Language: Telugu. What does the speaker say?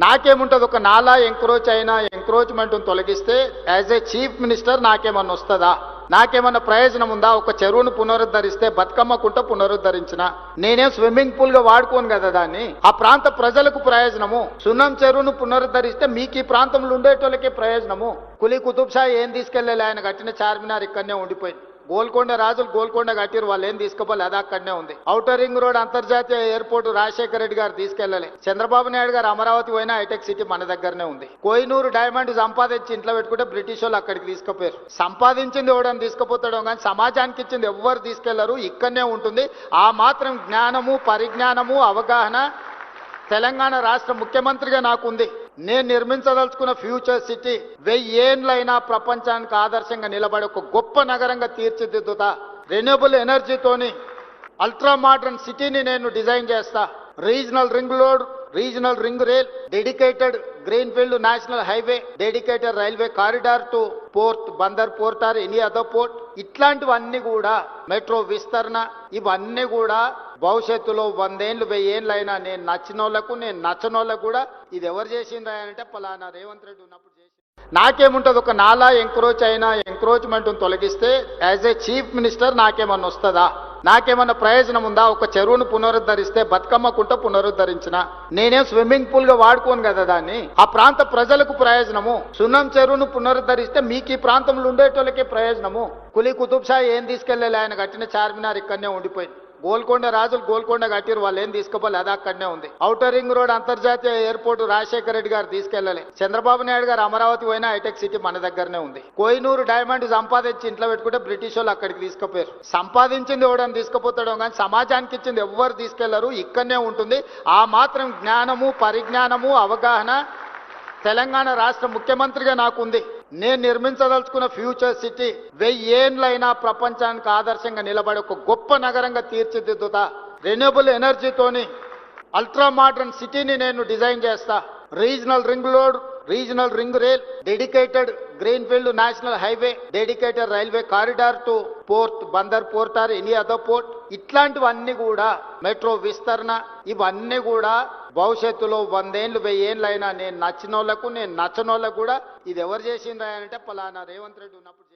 నాకేముంటది, ఒక నాలా ఎంక్రోచ్ అయినా ఎంక్రోచ్మెంట్ తొలగిస్తే యాజ్ ఏ చీఫ్ మినిస్టర్ నాకేమన్నా వస్తుందా? నాకేమన్నా ప్రయోజనం ఉందా? ఒక చెరువును పునరుద్ధరిస్తే బతుకమ్మకుంట పునరుద్ధరించిన నేనేం స్విమ్మింగ్ పూల్ గా వాడుకోను కదా దాన్ని. ఆ ప్రాంత ప్రజలకు ప్రయోజనము. సున్నం చెరువును పునరుద్ధరిస్తే మీకు ఈ ప్రాంతంలో ఉండేటోళ్ళకే ప్రయోజనము. కులీ కుతుబ్ షా ఏం తీసుకెళ్లే, ఆయన కట్టిన చార్మినార్ ఇక్కడనే ఉండిపోయింది. గోల్కొండ రాజులు గోల్కొండ కట్టిరు, వాళ్ళు ఏం తీసుకోవాలి, అది అక్కడనే ఉంది. ఔటర్ రింగ్ రోడ్ అంతర్జాతీయ ఎయిర్పోర్ట్ రాజశేఖర రెడ్డి గారు తీసుకెళ్లలే. చంద్రబాబు నాయుడు గారు అమరావతి పోయినా హైటెక్ సిటీ మన దగ్గరనే ఉంది. కోహినూరు డైమండ్ సంపాదించి ఇంట్లో పెట్టుకుంటే బ్రిటిష్ వాళ్ళు అక్కడికి తీసుకుపోయారు. సంపాదించింది ఎవడని తీసుకుపోతాడో కానీ సమాజానికి ఇచ్చింది ఎవ్వరు తీసుకెళ్లరు, ఇక్కడనే ఉంటుంది. ఆ మాత్రం జ్ఞానము, పరిజ్ఞానము, అవగాహన తెలంగాణ రాష్ట్ర ముఖ్యమంత్రిగా నాకుంది. నేను నిర్మించదలుచుకున్న ఫ్యూచర్ సిటీ 1000 ఏళ్లైనా ప్రపంచానికి ఆదర్శంగా నిలబడే ఒక గొప్ప నగరంగా తీర్చిదిద్దుతా. రెన్యూబుల్ ఎనర్జీతోని అల్ట్రా మోడర్న్ సిటీని నేను డిజైన్ చేస్తా. Regional ring road, regional ring rail, dedicated green field national highway, dedicated railway corridor to port, Bandar port or any other port, ఇట్లాంటివన్నీ కూడా, మెట్రో విస్తరణ, ఇవన్నీ కూడా భవిష్యత్తులో 100 ఏళ్ళు 1000 ఏళ్ళైనా నేను నచ్చినోళ్లకు, నేను నచ్చనోళ్ళకు కూడా ఇది ఎవరు చేసిండ్రా అంటే పలానా రేవంత్ రెడ్డి ఉన్నప్పుడు చేసి. నాకేముంటది, ఒక నాలా ఎంక్రోచ్ అయినా ఎంక్రోచ్మెంట్ తొలగిస్తే యాజ్ ఏ చీఫ్ మినిస్టర్ నాకేమన్నా వస్తుందా? నాకేమన్నా ప్రయోజనం ఉందా? ఒక చెరువును పునరుద్ధరిస్తే బతుకమ్మకుంట పునరుద్ధరించిన నేనేం స్విమ్మింగ్ పూల్ గా వాడుకోను కదా దాన్ని. ఆ ప్రాంత ప్రజలకు ప్రయోజనము. సున్నం చెరువును పునరుద్ధరిస్తే మీకు ఈ ప్రాంతంలో ఉండేటోళ్ళకే ప్రయోజనము. కులీ కుతుబ్ షా ఏం తీసుకెళ్లే, ఆయన కట్టిన చార్మినార్ ఇక్కడనే ఉండిపోయింది. గోల్కొండ రాజులు గోల్కొండ కట్టిరు, వాళ్ళు ఏం తీసుకోవాలి, అది అక్కడనే ఉంది. ఔటర్ రింగ్ రోడ్ అంతర్జాతీయ ఎయిర్పోర్ట్ రాజశేఖర రెడ్డి గారు తీసుకెళ్లలే. చంద్రబాబు నాయుడు గారు అమరావతి పోయినా హైటెక్ సిటీ మన దగ్గరనే ఉంది. కోహినూరు డైమండ్ సంపాదించి ఇంట్లో పెట్టుకుంటే బ్రిటిష్ వాళ్ళు అక్కడికి తీసుకుపోయారు. సంపాదించింది ఎవడని తీసుకుపోతాడో కానీ సమాజానికి ఇచ్చింది ఎవ్వరు తీసుకెళ్లరు, ఇక్కడనే ఉంటుంది. ఆ మాత్రం జ్ఞానము, పరిజ్ఞానము, అవగాహన తెలంగాణ రాష్ట్ర ముఖ్యమంత్రిగా నాకుంది. నేను నిర్మించదలుచుకున్న ఫ్యూచర్ సిటీ 1000 ఏళ్లైనా ప్రపంచానికి ఆదర్శంగా నిలబడే ఒక గొప్ప నగరంగా తీర్చిదిద్దుతా. రెన్యూబుల్ ఎనర్జీతోని అల్ట్రా మోడర్న్ సిటీని నేను డిజైన్ చేస్తా. Regional ring road, regional ring rail, dedicated green field national highway, dedicated railway corridor to port, Bandar port or any other port, ఇట్లాంటివన్నీ కూడా, మెట్రో విస్తరణ, ఇవన్నీ కూడా భవిష్యత్తులో 100 ఏళ్ళు 1000 ఏళ్ళైనా నేను నచ్చినోళ్లకు, నేను నచ్చనోళ్ళకు కూడా ఇది ఎవరు చేసిండ్రా అంటే పలానా రేవంత్ రెడ్డి ఉన్నప్పుడు